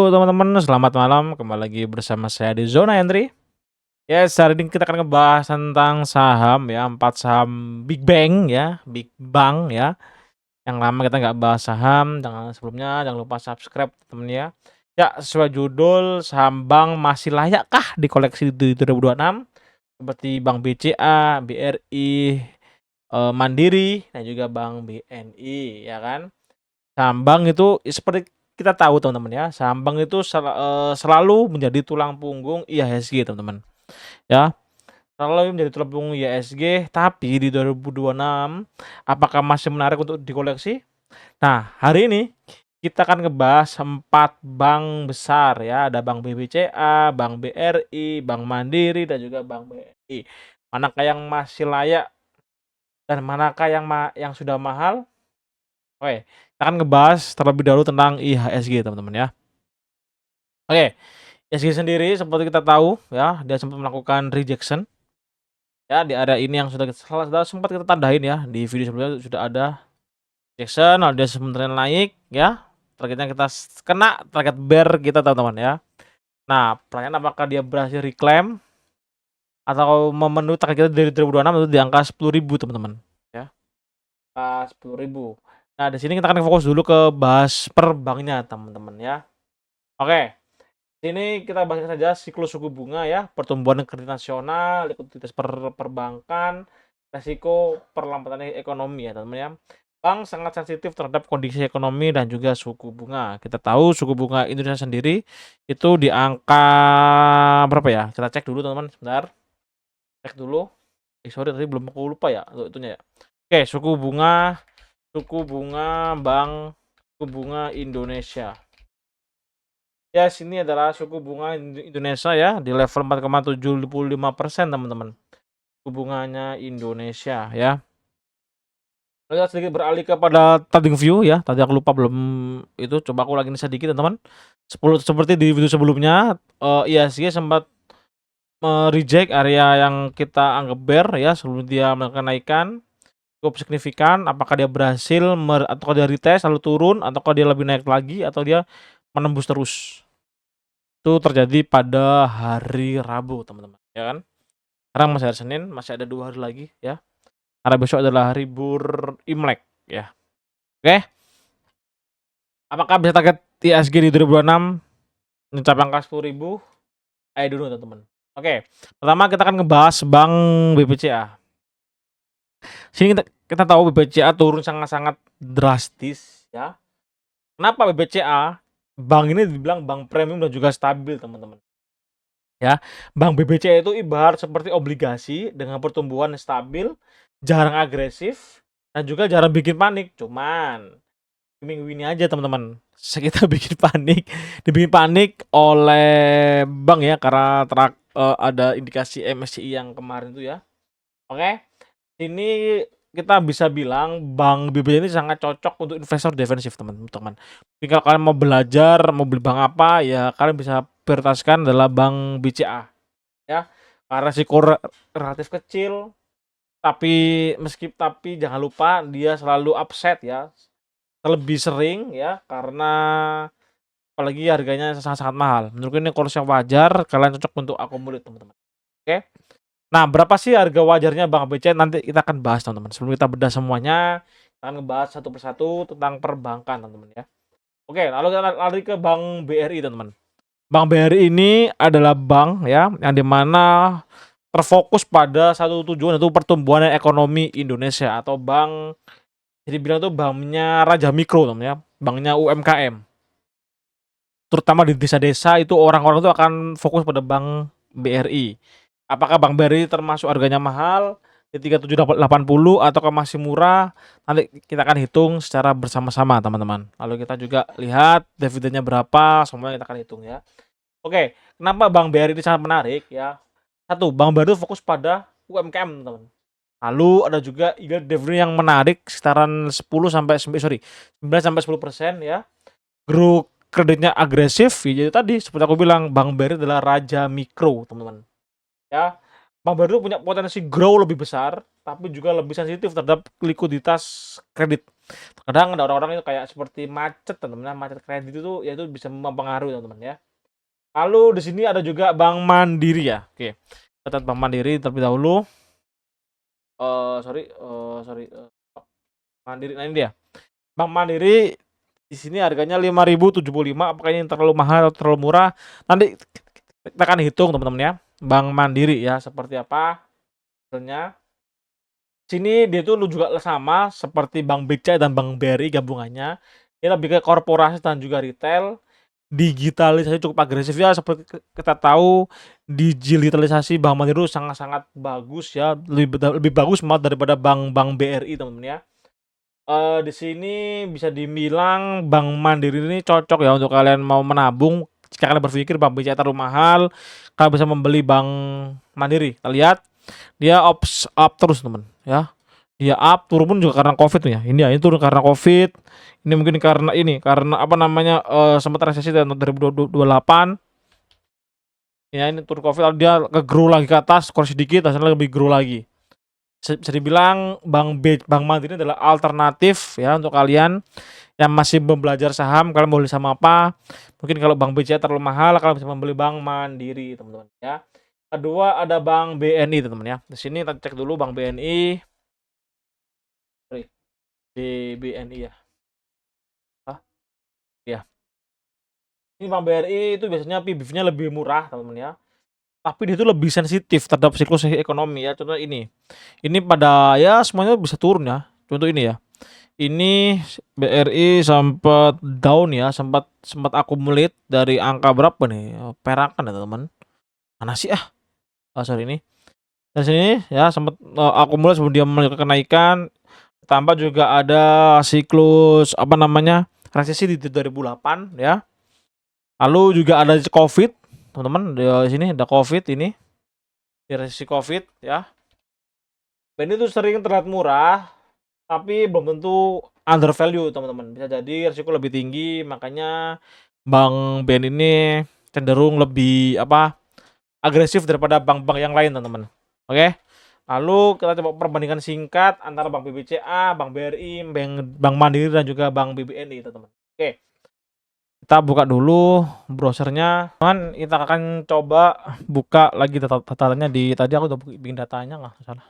Halo teman-teman, selamat malam. Kembali lagi bersama saya di Zona Entry. Yes, hari ini kita akan ngebahas tentang saham ya, 4 saham Big Bang ya, Big Bang ya. Yang lama kita nggak bahas saham, jangan lupa subscribe temen ya. Ya, sesuai judul, saham bank masih layakkah dikoleksi di 2026? Seperti Bank BCA, BRI, Mandiri, dan juga Bank BNI, ya kan? Saham bank itu seperti kita tahu teman-teman ya, saham bank itu selalu menjadi tulang punggung IHSG teman-teman, ya. Selalu menjadi tulang punggung IHSG, tapi di 2026 apakah masih menarik untuk dikoleksi? Nah, hari ini kita akan ngebahas 4 bank besar ya, ada Bank BBCA, Bank BRI, Bank Mandiri, dan juga Bank BNI. Manakah yang masih layak dan manakah yang sudah mahal? Oke, kita akan ngebahas terlebih dahulu tentang IHSG teman-teman ya. Oke, IHSG sendiri seperti kita tahu ya, dia sempat melakukan rejection ya di area ini yang sudah sempat kita tandain ya, di video sebelumnya sudah ada rejection, lalu dia sebenarnya naik ya, targetnya kita kena target bear kita teman-teman ya. Nah, pertanyaan apakah dia berhasil reclaim atau memenuhi target kita dari 2026 itu di angka 10.000 teman-teman ya. 10.000. Nah, di sini kita akan fokus dulu ke bahas per banknya teman-teman ya. Oke. Sini kita bahas saja siklus suku bunga ya, pertumbuhan kredit nasional, likuiditas perbankan, resiko perlambatan ekonomi ya teman-teman ya. Bank sangat sensitif terhadap kondisi ekonomi dan juga suku bunga. Kita tahu suku bunga Indonesia sendiri itu di angka berapa ya? Kita cek dulu teman-teman, sebentar. Cek dulu. Sorry tadi belum aku lupa ya itunya ya. Oke, suku bunga suku bunga Indonesia. Ya, sini adalah suku bunga Indonesia ya, di level 4,75% teman-teman. Suku bunganya Indonesia ya. Lalu kita sedikit beralih kepada trading view ya. Tadi aku lupa belum itu, coba aku lagi sedikit teman-teman. Seperti di video sebelumnya, IHSG sempat reject area yang kita anggap bear ya sebelum dia melakukan kenaikan cukup signifikan. Apakah dia berhasil atau dia retest lalu turun, ataukah dia lebih naik lagi, atau dia menembus terus? Itu terjadi pada hari Rabu teman-teman ya kan. Sekarang masih hari Senin, masih ada 2 hari lagi ya, karena besok adalah hari Imlek ya. Oke, apakah bisa target IHSG di 2026 mencapai angka 10.000? Ayo dulu teman-teman. Oke, pertama kita akan ngebahas Bank BBCA. Sini kita tahu BBCA turun sangat-sangat drastis ya. Kenapa BBCA? Bank ini dibilang bank premium dan juga stabil teman-teman ya. Bank BBCA itu ibarat seperti obligasi dengan pertumbuhan stabil, jarang agresif, dan juga jarang bikin panik. Cuman minggu ini aja teman-teman kita dibikin panik oleh bank ya, karena ada indikasi MSCI yang kemarin itu ya. Oke, ini kita bisa bilang Bank BBCA ini sangat cocok untuk investor defensif teman-teman. Kalau kalian mau belajar mau beli bank apa ya, kalian bisa prioritaskan adalah Bank BCA ya, karena risiko relatif kecil, tapi jangan lupa dia selalu upset ya, lebih sering ya, karena apalagi harganya sangat-sangat mahal. Menurutku ini kurs yang wajar, kalian cocok untuk akomodir teman-teman. Oke. Nah, berapa sih harga wajarnya Bank BCA? Nanti kita akan bahas teman-teman. Sebelum kita bedah semuanya, kita akan ngebahas satu persatu tentang perbankan teman-teman ya. Oke, lalu kita lari ke Bank BRI teman-teman. Bank BRI ini adalah bank ya, yang dimana terfokus pada satu tujuan, yaitu pertumbuhan ekonomi Indonesia, atau bank jadi bilang tuh banknya Raja Mikro teman ya, banknya UMKM. Terutama di desa-desa itu orang-orang itu akan fokus pada Bank BRI. Apakah Bank BRI termasuk harganya mahal di 3780 ataukah masih murah? Nanti kita akan hitung secara bersama-sama teman-teman. Lalu kita juga lihat dividennya berapa, semuanya kita akan hitung ya. Oke, kenapa Bank BRI ini sangat menarik ya? Satu, Bank BRI fokus pada UMKM teman. Lalu ada juga dividen yang menarik sekitaran 9 sampai 10% ya. Grup kreditnya agresif, ya jadi tadi seperti aku bilang, Bank BRI adalah Raja Mikro teman-teman ya. Bank BRI punya potensi grow lebih besar, tapi juga lebih sensitif terhadap likuiditas kredit. Kadang ada orang-orang itu kayak seperti macet teman-teman, macet kredit itu ya itu bisa mempengaruhi teman-teman ya. Lalu di sini ada juga Bank Mandiri ya. Oke. Catat Bank Mandiri terlebih dahulu. Sorry, Mandiri. Nah, ini dia. Bank Mandiri di sini harganya 5.075. Apakah ini terlalu mahal atau terlalu murah? Nanti kita akan hitung teman-teman ya. Bank Mandiri ya seperti apa hasilnya. Sini dia tuh juga sama seperti Bank BCA dan Bank BRI gabungannya. Ini lebih ke korporasi dan juga retail. Digitalisasi cukup agresif ya, seperti kita tahu digitalisasi Bank Mandiri sangat-sangat bagus ya, lebih bagus malah daripada bank-bank BRI teman-teman ya. Di sini bisa dibilang Bank Mandiri ini cocok ya untuk kalian mau menabung. Jika kalian berpikir Bank BCA terlalu mahal, kalian bisa membeli Bank Mandiri. Kita lihat dia up terus teman ya. Dia up, turun pun juga karena Covid ya. Ini turun karena Covid. Ini mungkin karena apa namanya sempat resesi tahun 2028. Ya ini turun Covid lalu dia ke-grow lagi ke atas, kurang sedikit, hasilnya lebih grow lagi. Bisa dibilang Bank Mandiri adalah alternatif ya untuk kalian yang masih belajar saham. Kalian mau beli saham apa? Mungkin kalau Bank BCA terlalu mahal, kalian bisa membeli Bank Mandiri teman-teman ya. Kedua ada Bank BNI teman-teman ya. Di sini kita cek dulu Bank BNI. BNI ya. Ya. Ini Bank BRI itu biasanya PBV-nya lebih murah teman-teman ya. Tapi dia itu lebih sensitif terhadap siklus ekonomi ya. Contoh ini. Ini pada ya semuanya bisa turun ya. Contoh ini ya. Ini BRI sempat down ya, sempat akumulate dari angka berapa nih? Perakan ya teman-teman. Mana sih sorry ini. Dan sini ya sempat akumulasi sebelum dia melanjutkan kenaikan. Tambah juga ada siklus apa namanya resesi di 2008 ya. Lalu juga ada Covid, teman-teman. Di sini ada Covid ini. Di resesi Covid ya. BNI itu sering terlihat murah, tapi belum tentu under value teman-teman. Bisa jadi risiko lebih tinggi, makanya Bank BNI ini cenderung lebih agresif daripada bank-bank yang lain teman-teman. Oke. Lalu kita coba perbandingan singkat antara Bank BBCA, Bank BRI, Bank Mandiri dan juga Bank BBNI teman-teman. Oke. Kita buka dulu browsernya. Kita akan coba buka lagi datanya di tadi aku udah bikin datanya nggak salah.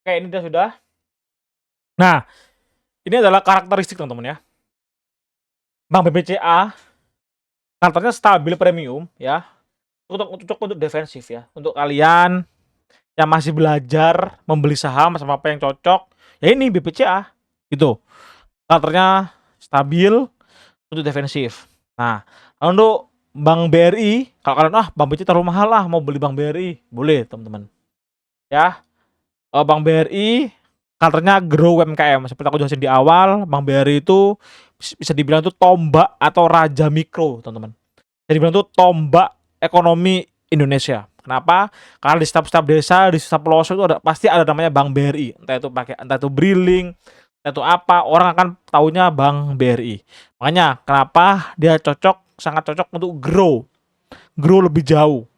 Oke, ini sudah. Nah, ini adalah karakteristik teman-teman ya. Bank BBCA karakternya stabil premium ya. Untuk defensif ya. Untuk kalian yang masih belajar membeli saham sama apa yang cocok, ya ini BBCA gitu. Karakternya stabil untuk defensif. Nah, untuk Bank BRI, kalau kalian Bank BCA terlalu mahal mau beli Bank BRI, boleh teman-teman. Ya. Bank BRI karakternya grow UMKM. Seperti aku jelasin di awal, Bank BRI itu bisa dibilang itu tombak atau raja mikro, teman-teman. Bisa dibilang itu tombak ekonomi Indonesia. Kenapa? Karena di setiap desa, di setiap pelosok itu pasti ada namanya Bank BRI. Entah itu Briling, entah itu apa, orang akan taunya Bank BRI. Makanya kenapa dia sangat cocok untuk grow lebih jauh.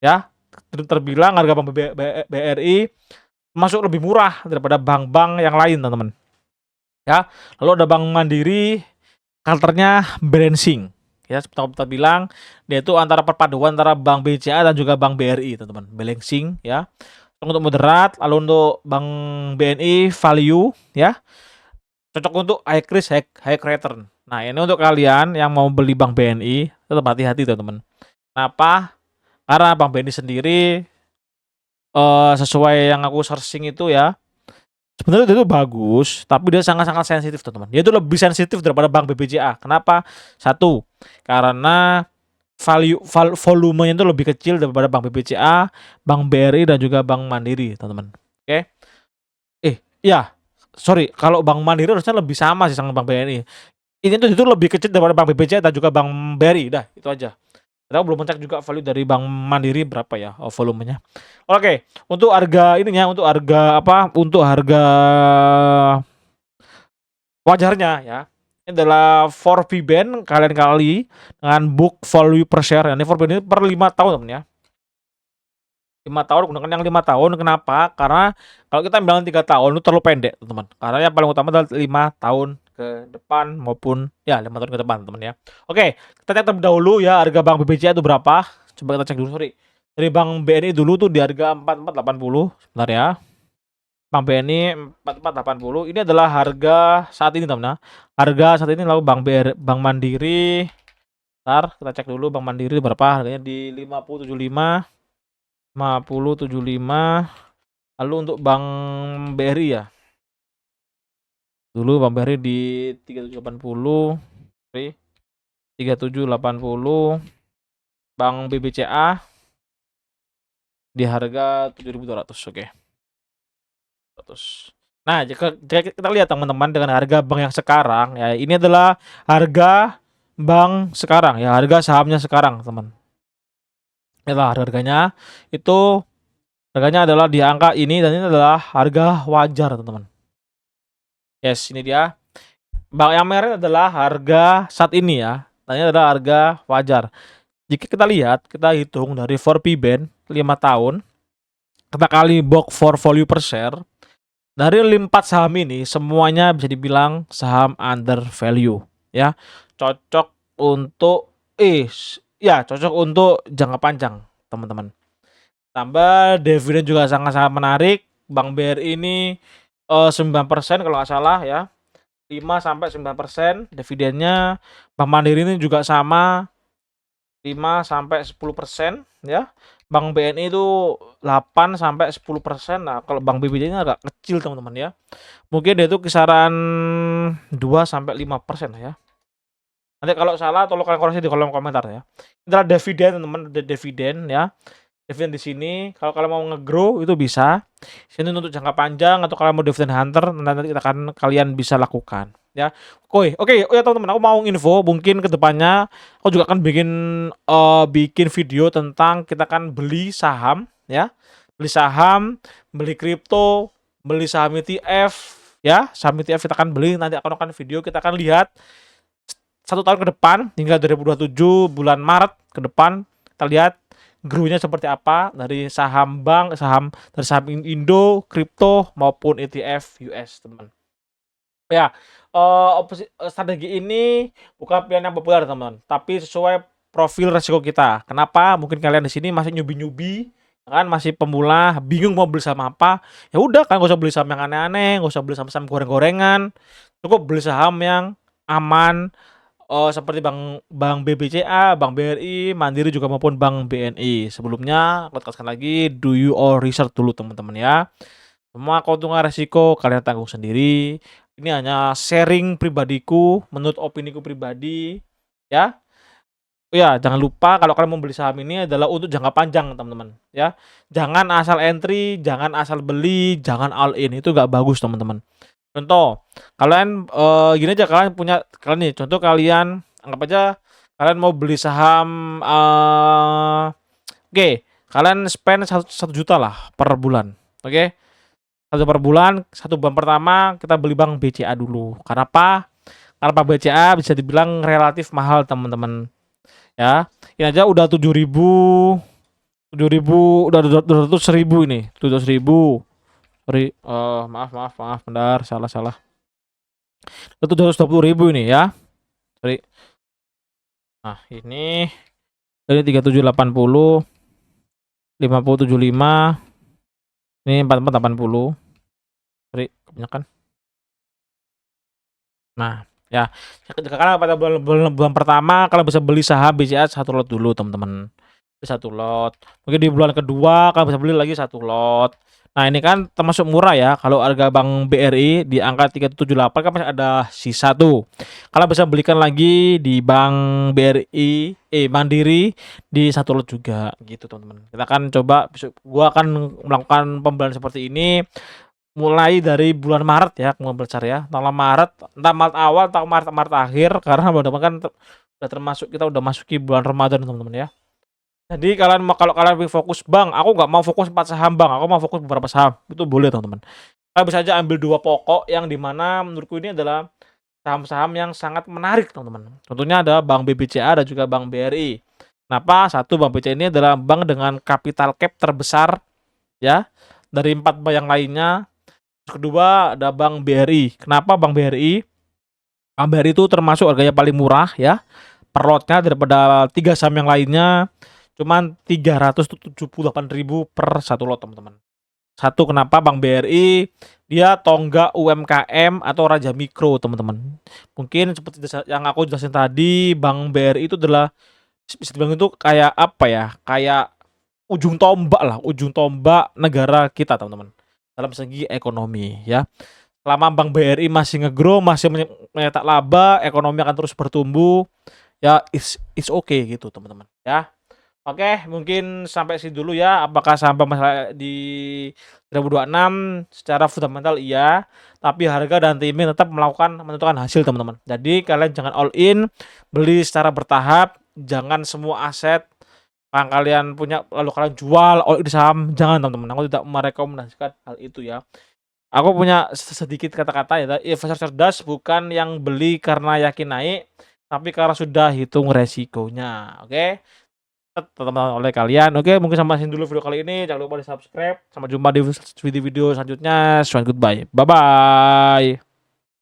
Ya, terbilang harga Bank BRI masuk lebih murah daripada bank-bank yang lain, teman-teman. Ya, lalu ada Bank Mandiri, karakternya balancing. Ya, seperti kita bilang, dia itu antara perpaduan antara Bank BCA dan juga Bank BRI, teman-teman. Balancing ya. Untuk moderat, lalu untuk Bank BNI value ya. Cocok untuk high risk, high return. Nah, ini untuk kalian yang mau beli Bank BNI, tetap hati-hati, teman-teman. Kenapa? Karena Bank BNI sendiri sesuai yang aku searching itu ya, sebenarnya dia itu bagus, tapi dia sangat-sangat sensitif, teman-teman. Dia itu lebih sensitif daripada Bank BBCA. Kenapa? Satu, karena volumenya itu lebih kecil daripada Bank BBCA, Bank BRI dan juga Bank Mandiri, teman-teman. Oke. Iya. Sorry, kalau Bank Mandiri harusnya lebih sama sih sama Bank BNI. Ini tuh itu lebih kecil daripada Bank BBCA dan juga Bank BRI. Dah, itu aja. Aku belum ngecek juga value dari Bank Mandiri berapa ya volumenya. Oke, untuk harga untuk harga wajarnya ya. Ini adalah 4P band kalian kali dengan book value per share. Ini 4P ini per 5 tahun teman ya. 5 tahun gunakan yang 5 tahun, kenapa? Karena kalau kita bilang 3 tahun itu terlalu pendek, teman-teman. Karena yang paling utama adalah 5 tahun ke depan maupun ya 5 tahun ke depan, teman ya. Oke, kita cek terlebih dahulu ya harga Bank BBCA itu berapa. Coba kita cek dulu, sorry. Dari Bank BNI dulu tuh di harga 4480. Bentar ya. Bank BNI 4480. Ini adalah harga saat ini, teman ya. Harga saat ini, lalu Bank Mandiri. Bentar, kita cek dulu Bank Mandiri berapa harganya di 5075. 5075. Lalu untuk Bank BRI ya. Dulu Bank BRI di 3780. 3780. Bank BBCA di harga 7.200. Oke. 100. Nah, jika kita lihat teman-teman dengan harga bank yang sekarang ya, ini adalah harga bank sekarang ya, harga sahamnya sekarang, teman. Itulah harganya. Itu harganya adalah di angka ini dan ini adalah harga wajar, teman-teman. Yes, ini dia. Bank yang merah adalah harga saat ini ya. Dan ini adalah harga wajar. Jika kita lihat, kita hitung dari 4P band 5 tahun, kita kali book for value per share. Dari 4 saham ini semuanya bisa dibilang saham under value ya. Cocok untuk cocok untuk jangka panjang, teman-teman. Tambah dividen juga sangat-sangat menarik. Bank BRI ini 9% kalau nggak salah ya. 5-9% dividennya. Bank Mandiri ini juga sama 5-10% ya. Bank BNI itu 8-10%. Nah, kalau Bank BBCA ini agak kecil, teman-teman ya. Mungkin dia itu kisaran 2-5% ya. Nanti kalau salah tolong kalian koreksi di kolom komentar ya. Ini adalah dividen, teman-teman, dividen ya. Dividen di sini kalau kalian mau nge-grow itu bisa. Ini untuk jangka panjang atau kalian mau dividen hunter nanti kalian bisa lakukan ya. Oke, oh ya teman-teman, aku mau info mungkin kedepannya aku juga akan bikin video tentang kita akan beli saham ya. Beli saham, beli kripto, beli saham ETF ya. Saham ETF kita akan beli, nanti akan video, kita akan lihat 1 tahun ke depan hingga 2027 bulan Maret ke depan, kita lihat grow-nya seperti apa dari saham bank, dari saham Indo, kripto maupun ETF US, teman. Ya, strategi ini bukan pilihan yang populer, teman, tapi sesuai profil resiko kita. Kenapa? Mungkin kalian di sini masih nyubi-nyubi, kan, masih pemula, bingung mau beli saham apa. Ya udah, kan, gak usah beli saham yang aneh-aneh, gak usah beli saham goreng-gorengan. Cukup beli saham yang aman, seperti Bank BBCA, Bank BRI, Mandiri juga maupun Bank BNI. Sebelumnya, aku tegaskan lagi, do your research dulu, teman-teman ya. Semua keuntungan resiko kalian tanggung sendiri. Ini hanya sharing pribadiku, menurut opiniku pribadi ya. Ya, jangan lupa kalau kalian mau beli saham ini adalah untuk jangka panjang, teman-teman ya. Jangan asal entry, jangan asal beli, jangan all in, itu gak bagus, teman-teman. Contoh, kalian gini aja, kalian nih, contoh kalian anggap aja kalian mau beli saham, kalian spend 1 juta lah per bulan, oke? 1 per bulan, 1 bulan pertama kita beli Bank BCA dulu. Kenapa? Karena Bank BCA bisa dibilang relatif mahal, teman-teman ya. Ini aja udah 7.000, udah 200.000 ini, 200.000. Sorry, maaf, benar, salah. 720.000 ini ya. Sorry. Nah, ini 3780, 5075, ini 4480. Sorry, kebanyakan. Nah, ya, karena pada bulan pertama kalian bisa beli saham BCA 1 lot dulu, teman-teman. 1 lot. Mungkin di bulan kedua kalian bisa beli lagi 1 lot. Nah, ini kan termasuk murah ya. Kalau harga Bank BRI di angka 378 kan masih ada sisa tuh. Kalian bisa belikan lagi di Bank BRI, Mandiri di 1 lot juga gitu, teman-teman. Kita akan coba, gua akan melakukan pembelian seperti ini mulai dari bulan Maret ya, aku mau belajar ya. Tanggal Maret, entah Maret awal atau Maret akhir, karena kan udah termasuk, kita udah masuki bulan Ramadan, teman-teman ya. Jadi kalau kalian fokus, Bang, aku nggak mau fokus 4 saham, Bang, aku mau fokus beberapa saham, itu boleh, teman-teman. Kalian bisa aja ambil 2 pokok yang dimana menurutku ini adalah saham-saham yang sangat menarik, teman-teman. Contohnya ada Bank BBCA dan juga Bank BRI. Kenapa? Satu, Bank BCA ini adalah bank dengan capital cap terbesar ya dari 4 bank yang lainnya. Kedua, ada Bank BRI. Kenapa Bank BRI? Bank BRI itu termasuk harganya paling murah ya per lotnya daripada 3 saham yang lainnya. Cuman 378.000 per satu lot, teman-teman. Satu, kenapa Bank BRI? Dia tonggak UMKM atau raja mikro, teman-teman. Mungkin seperti yang aku jelasin tadi, Bank BRI itu adalah bisa dibilang itu kayak apa ya? Kayak ujung tombak negara kita, teman-teman. Dalam segi ekonomi ya. Selama Bank BRI masih nge-grow, masih mencetak laba, ekonomi akan terus bertumbuh. Ya, it's okay gitu, teman-teman ya. Oke, mungkin sampai sini dulu ya. Apakah saham masalah di 2026 secara fundamental iya, tapi harga dan timing tetap menentukan hasil, teman-teman. Jadi kalian jangan all in, beli secara bertahap, jangan semua aset yang kalian punya lalu kalian jual all in saham, jangan, teman-teman. Aku tidak merekomendasikan hal itu ya. Aku punya sedikit kata-kata ya, investor cerdas bukan yang beli karena yakin naik, tapi karena sudah hitung resikonya. Oke, teman-teman oleh kalian. Oke, mungkin sampai sini dulu video kali ini. Jangan lupa di subscribe. Sampai jumpa di video-video selanjutnya. Goodbye. Bye bye.